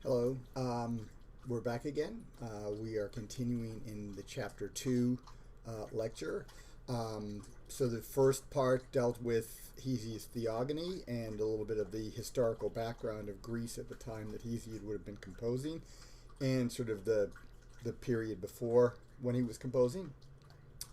Hello, we're back again. We are continuing in the chapter 2 lecture. So the first part dealt with Hesiod's theogony and a little bit of the historical background of Greece at the time that Hesiod would have been composing, and sort of the period before when he was composing,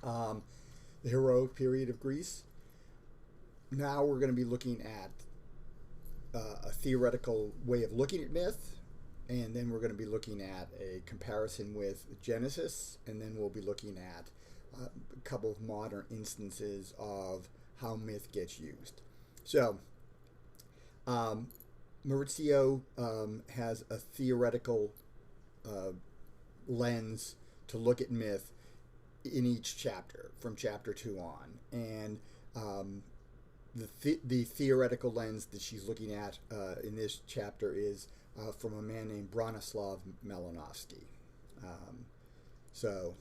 the heroic period of Greece. Now we're going to be looking at a theoretical way of looking at myth, and then we're going to be looking at a comparison with Genesis, and then we'll be looking at a couple of modern instances of how myth gets used. So, Maurizio has a theoretical lens to look at myth in each chapter, from chapter 2 on. And the theoretical lens that she's looking at in this chapter is from a man named Bronislaw Malinowski. So,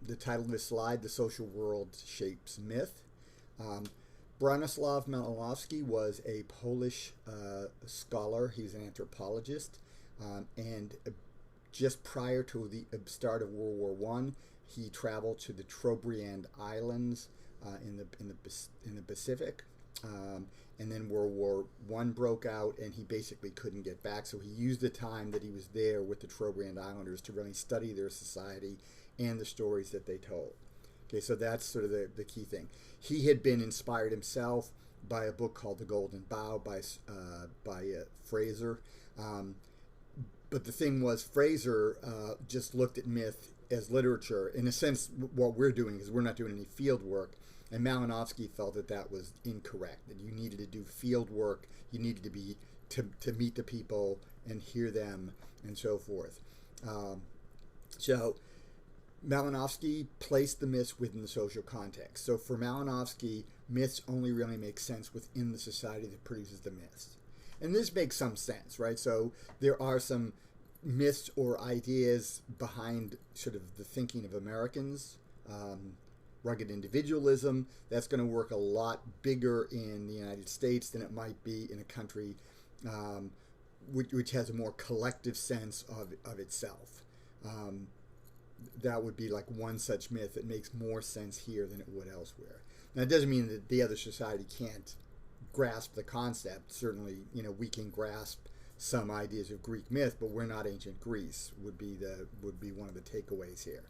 the title of this slide, The Social World Shapes Myth. Bronislaw Malinowski was a Polish scholar. He's an anthropologist, and just prior to the start of World War One, he traveled to the Trobriand Islands in the Pacific, and then World War One broke out, and he basically couldn't get back. So he used the time that he was there with the Trobriand Islanders to really study their society and the stories that they told. Okay, so that's sort of the key thing. He had been inspired himself by a book called The Golden Bough by Fraser. But the thing was, Fraser just looked at myth as literature. In a sense, what we're doing is we're not doing any field work. And Malinowski felt that that was incorrect, that you needed to do field work, you needed to be to meet the people and hear them and so forth. So Malinowski placed the myths within the social context. So for Malinowski, myths only really make sense within the society that produces the myths. And this makes some sense, right? So there are some myths or ideas behind sort of the thinking of Americans. Rugged individualism, that's going to work a lot bigger in the United States than it might be in a country which has a more collective sense of itself. That would be like one such myth that makes more sense here than it would elsewhere. Now, it doesn't mean that the other society can't grasp the concept. Certainly, we can grasp some ideas of Greek myth, but we're not ancient Greece. Would be one of the takeaways here.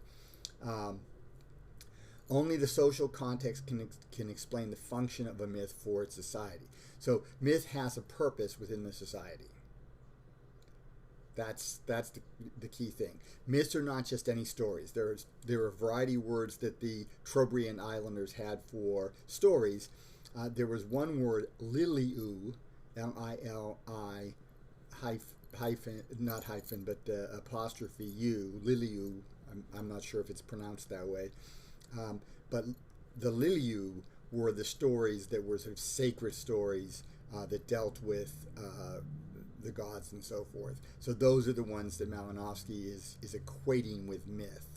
Only the social context can explain the function of a myth for its society. So myth has a purpose within the society. That's the key thing. Myths are not just any stories. There are a variety of words that the Trobriand Islanders had for stories. There was one word, liliu, L-I-L-I hyphen, not hyphen, but apostrophe U, liliu. I'm not sure if it's pronounced that way. But the liliu were the stories that were sort of sacred stories that dealt with the gods and so forth. So those are the ones that Malinowski is equating with myth.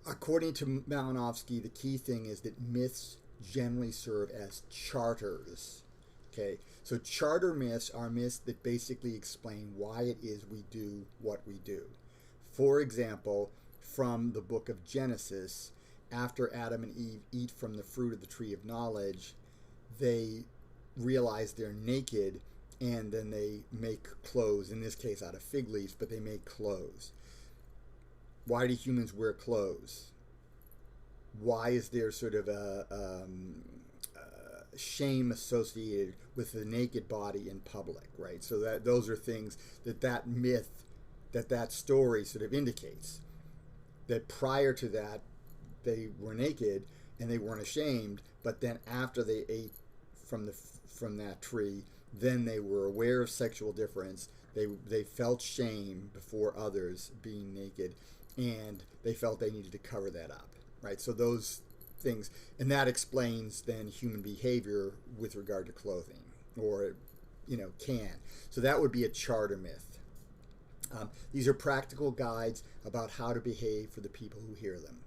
According to Malinowski, the key thing is that myths generally serve as charters. Okay, so charter myths are myths that basically explain why it is we do what we do. For example, from the book of Genesis, after Adam and Eve eat from the fruit of the tree of knowledge, they realize they're naked, and then they make clothes, in this case out of fig leaves, but they make clothes. Why do humans wear clothes? Why is there sort of a shame associated with the naked body in public, right? So those are things that myth, that story sort of indicates. That prior to that, they were naked and they weren't ashamed, but then after they ate from that tree, then they were aware of sexual difference. They felt shame before others being naked, and they felt they needed to cover that up, right? So those things, and that explains then human behavior with regard to clothing, or can. So that would be a charter myth. These are practical guides about how to behave for the people who hear them.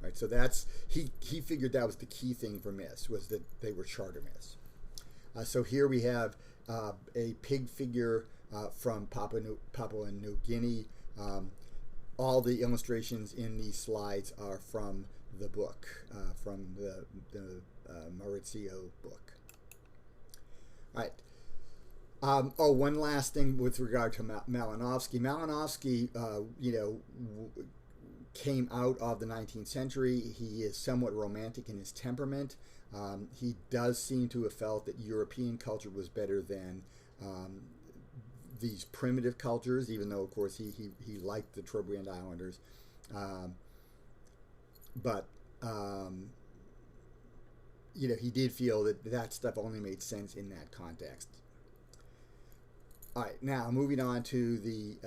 right? So that's he figured that was the key thing for myths, was that they were charter myths. So here we have a pig figure from Papua New Guinea. All the illustrations in these slides are from the book, from the Maurizio book. All right. One last thing with regard to Malinowski. Malinowski, came out of the 19th century. He is somewhat romantic in his temperament. He does seem to have felt that European culture was better than these primitive cultures, even though, of course, he liked the Trobriand Islanders. He did feel that stuff only made sense in that context. All right, now moving on to the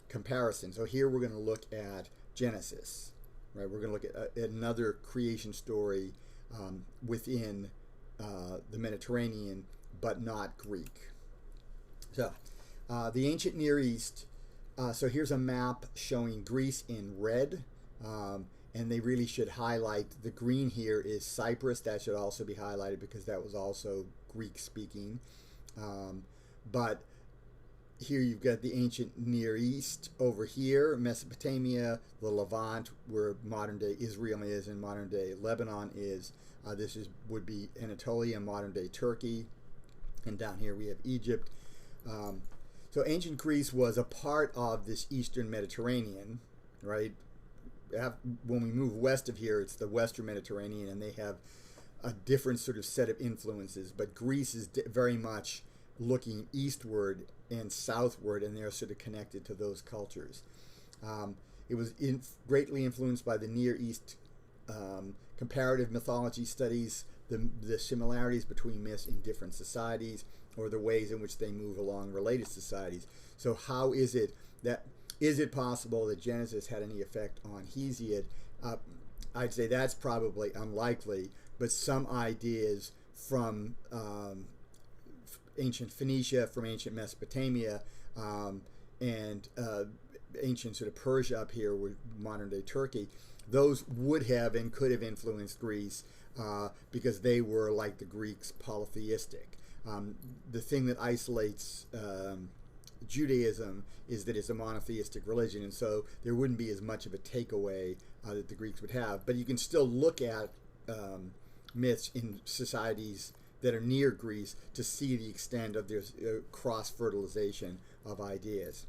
comparison. So here we're going to look at Genesis, right? We're going to look at another creation story within the Mediterranean, but not Greek. So the ancient Near East, so here's a map showing Greece in red, and they really should highlight, the green here is Cyprus. That should also be highlighted because that was also Greek speaking. But here you've got the ancient Near East over here, Mesopotamia, the Levant, where modern day Israel is and modern day Lebanon is. Would be Anatolia, modern day Turkey, and down here we have Egypt. So ancient Greece was a part of this Eastern Mediterranean, right? When we move west of here, it's the Western Mediterranean, and they have a different sort of set of influences. But Greece is very much looking eastward and southward, and they're sort of connected to those cultures. It was greatly influenced by the Near East comparative mythology studies, the similarities between myths in different societies, or the ways in which they move along related societies. So how is it possible that Genesis had any effect on Hesiod? I'd say that's probably unlikely, but some ideas from ancient Phoenicia, from ancient Mesopotamia, and ancient sort of Persia up here with modern day Turkey, those would have and could have influenced Greece because they were, like the Greeks, polytheistic. The thing that isolates Judaism is that it's a monotheistic religion, and so there wouldn't be as much of a takeaway that the Greeks would have. But you can still look at myths in societies that are near Greece to see the extent of their cross-fertilization of ideas.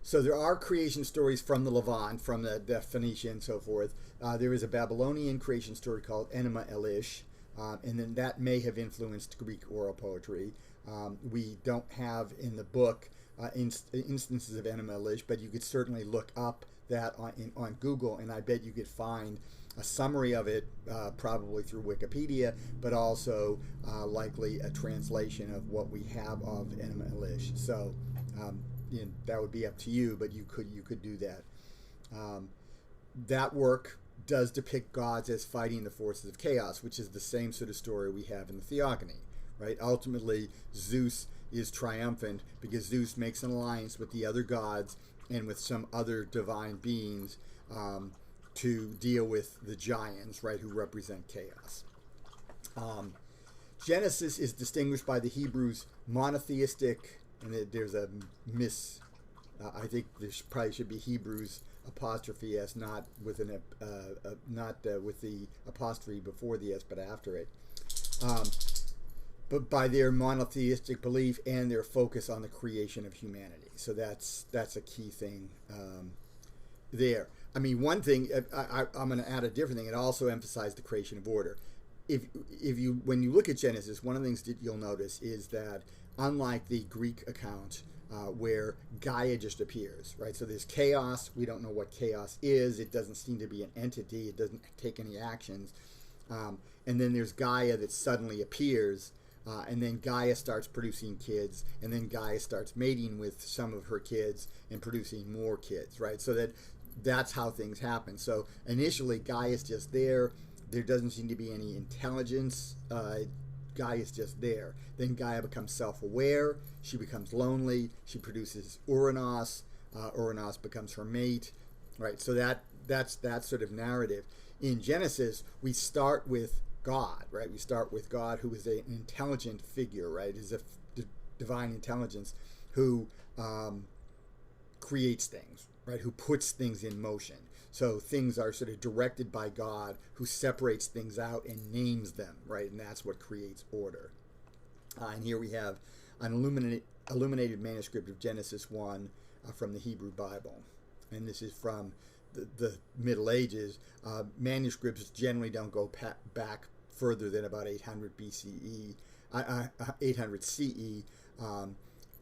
So there are creation stories from the Levant, from the Phoenicia and so forth. There is a Babylonian creation story called Enuma Elish, and then that may have influenced Greek oral poetry. We don't have in the book instances of Enuma Elish, but you could certainly look up that on Google, and I bet you could find a summary of it, probably through Wikipedia, but also likely a translation of what we have of Enuma Elish. So that would be up to you, but you could do that. That work does depict gods as fighting the forces of chaos, which is the same sort of story we have in the Theogony, right? Ultimately, Zeus is triumphant because Zeus makes an alliance with the other gods and with some other divine beings to deal with the giants, right, who represent chaos. Genesis is distinguished by the Hebrews' monotheistic, and there's a I think there probably should be Hebrews apostrophe s, not with with the apostrophe before the s, but after it. But by their monotheistic belief and their focus on the creation of humanity. So that's a key thing there. I mean, one thing, I'm going to add a different thing. It also emphasized the creation of order. When you look at Genesis, one of the things that you'll notice is that unlike the Greek account, where Gaia just appears, right? So there's chaos. We don't know what chaos is. It doesn't seem to be an entity. It doesn't take any actions. And then there's Gaia that suddenly appears, and then Gaia starts producing kids, and then Gaia starts mating with some of her kids and producing more kids, right? So that's how things happen. So initially, Gaia's just there. There doesn't seem to be any intelligence. Gaia's just there. Then Gaia becomes self-aware. She becomes lonely. She produces Uranus. Uranus becomes her mate, right? So that's that sort of narrative. In Genesis, we start with God, right? We start with God, who is an intelligent figure, right? Is a divine intelligence who creates things, right? Who puts things in motion. So things are sort of directed by God, who separates things out and names them, right? And that's what creates order. And here we have an illuminated manuscript of Genesis 1 from the Hebrew Bible. And this is from the Middle Ages. Manuscripts generally don't go back further than about 800 BCE, 800 CE.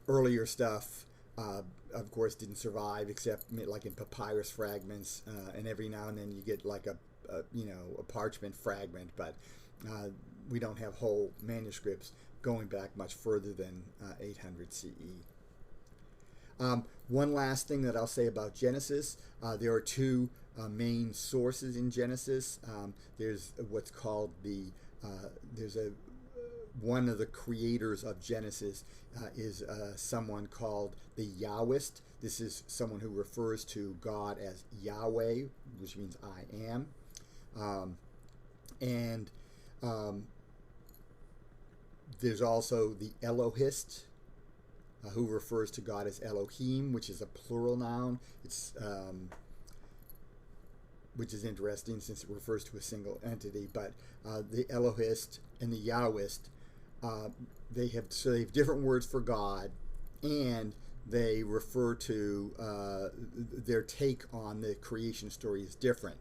Earlier stuff, of course, didn't survive, except like in papyrus fragments, and every now and then you get like a parchment fragment, but we don't have whole manuscripts going back much further than 800 CE. One last thing that I'll say about Genesis, there are two main sources in Genesis. There's what's called one of the creators of Genesis is someone called the Yahwist. This is someone who refers to God as Yahweh, which means I am. There's also the Elohist, who refers to God as Elohim, which is a plural noun. It's which is interesting since it refers to a single entity. But the Elohist and the Yahwist, they have different words for God, and they refer to their take on the creation story is different.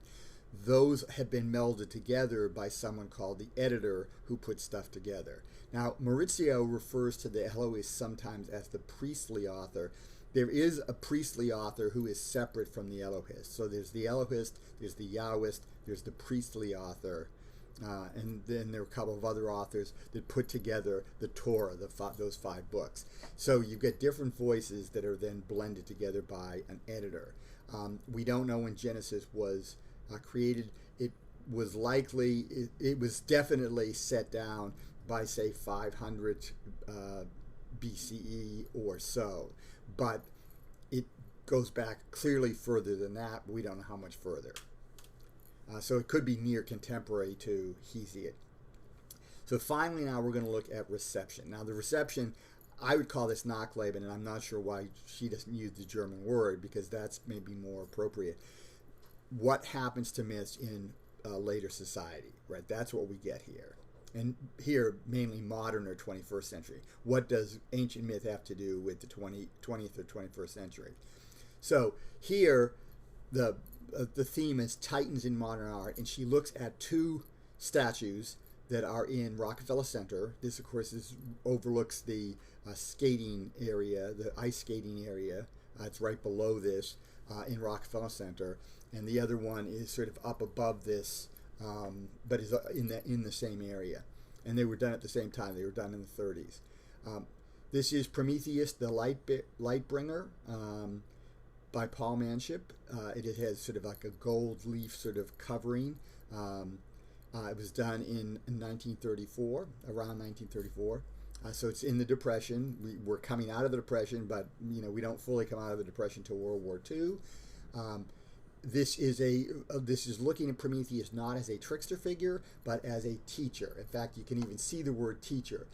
Those have been melded together by someone called the editor, who puts stuff together. Now, Maurizio refers to the Elohist sometimes as the priestly author. There is a priestly author who is separate from the Elohist. So there's the Elohist, there's the Yahwist, there's the priestly author, and then there are a couple of other authors that put together the Torah, those 5 books. So you get different voices that are then blended together by an editor. We don't know when Genesis was created. It was likely, it was definitely set down by, say, 500 BCE or so. But it goes back clearly further than that. But we don't know how much further. So it could be near contemporary to Hesiod. So finally now we're going to look at reception. Now the reception, I would call this Nachleben, and I'm not sure why she doesn't use the German word, because that's maybe more appropriate. What happens to myths in later society, right? That's what we get here. And here, mainly modern or 21st century. What does ancient myth have to do with the 20th or 21st century? So here, the theme is Titans in modern art, and she looks at 2 statues that are in Rockefeller Center. This, of course, overlooks the skating area, the ice skating area. It's right below this in Rockefeller Center, and the other one is sort of up above this, but is in the same area. And they were done at the same time. They were done in the 30s. This is Prometheus, the Lightbringer, by Paul Manship. It has sort of like a gold leaf sort of covering. It was done in 1934, around 1934. So it's in the Depression. We're coming out of the Depression, but we don't fully come out of the Depression until World War II. This is looking at Prometheus not as a trickster figure, but as a teacher. In fact, you can even see the word teacher.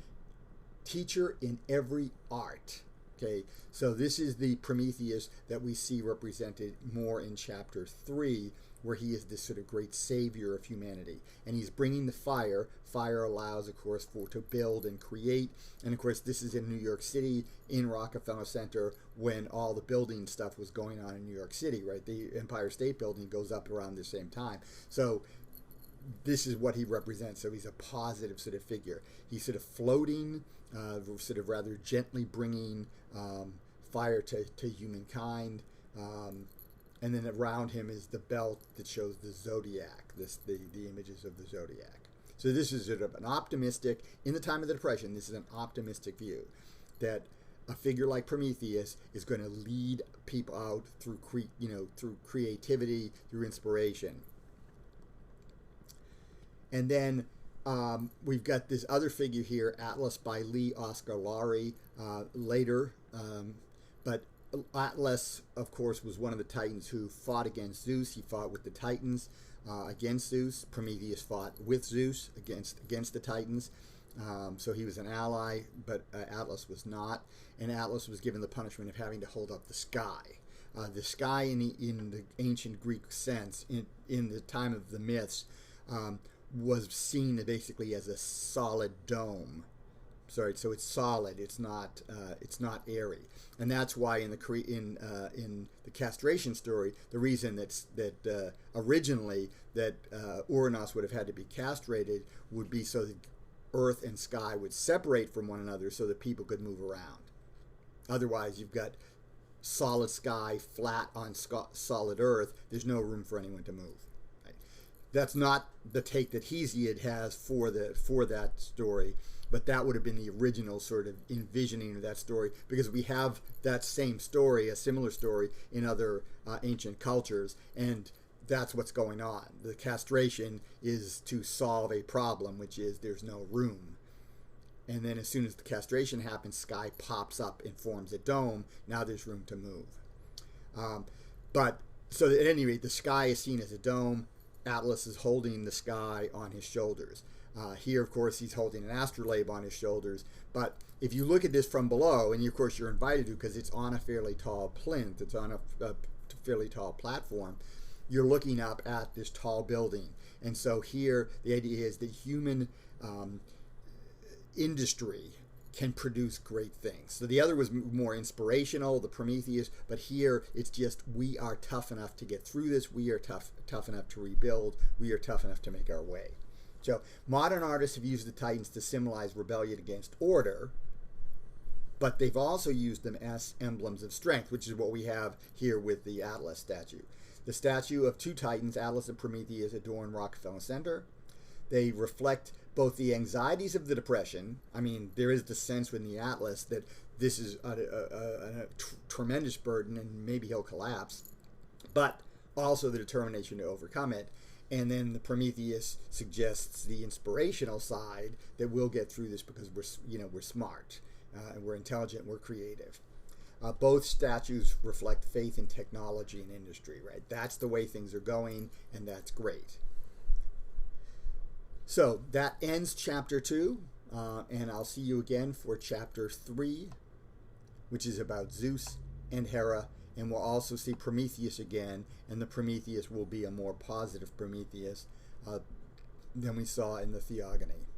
Teacher in every art. Okay, so this is the Prometheus that we see represented more in chapter 3, where he is this sort of great savior of humanity. And he's bringing the fire. Fire allows, of course, to build and create. And, of course, this is in New York City, in Rockefeller Center, when all the building stuff was going on in New York City, right? The Empire State Building goes up around the same time. So this is what he represents. So he's a positive sort of figure. He's sort of floating, sort of rather gently bringing fire to humankind. And then around him is the belt that shows the zodiac, the images of the zodiac. So this is sort of an optimistic, in the time of the Depression, this is an optimistic view that a figure like Prometheus is going to lead people out through creativity, through inspiration. And then we've got this other figure here, Atlas by Lee Oscar Laurie, later. But Atlas, of course, was one of the Titans who fought against Zeus. He fought with the Titans against Zeus. Prometheus fought with Zeus against the Titans. So he was an ally, but Atlas was not. And Atlas was given the punishment of having to hold up the sky. The sky in the ancient Greek sense, in the time of the myths, was seen basically as a solid dome. Sorry, so it's solid. It's not airy, and that's why in the castration story, the reason that originally that Uranus would have had to be castrated would be so that Earth and sky would separate from one another, so that people could move around. Otherwise, you've got solid sky flat on solid Earth. There's no room for anyone to move. Right? That's not the take that Hesiod has for that story. But that would have been the original sort of envisioning of that story, because we have that same story, a similar story, in other ancient cultures, and that's what's going on. The castration is to solve a problem, which is there's no room. And then as soon as the castration happens, sky pops up and forms a dome. Now there's room to move. So at any rate, the sky is seen as a dome. Atlas is holding the sky on his shoulders. Here, of course, he's holding an astrolabe on his shoulders. But if you look at this from below, and of course you're invited to because it's on a fairly tall plinth, it's on a fairly tall platform, you're looking up at this tall building. And so here, the idea is that human industry can produce great things. So the other was more inspirational, the Prometheus, but here it's just, we are tough enough to get through this, we are tough enough to rebuild, we are tough enough to make our way. So modern artists have used the Titans to symbolize rebellion against order, but they've also used them as emblems of strength, which is what we have here with the Atlas statue. The statue of two Titans, Atlas and Prometheus, adorn Rockefeller Center. They reflect both the anxieties of the Depression. I mean, there is the sense within the Atlas that this is a tremendous burden and maybe he'll collapse, but also the determination to overcome it. And then the Prometheus suggests the inspirational side, that we'll get through this because we're smart, and we're intelligent, we're creative. Both statues reflect faith in technology and industry, right? That's the way things are going, and that's great. So that ends chapter 2, and I'll see you again for chapter 3, which is about Zeus and Hera. And we'll also see Prometheus again, and the Prometheus will be a more positive Prometheus than we saw in the Theogony.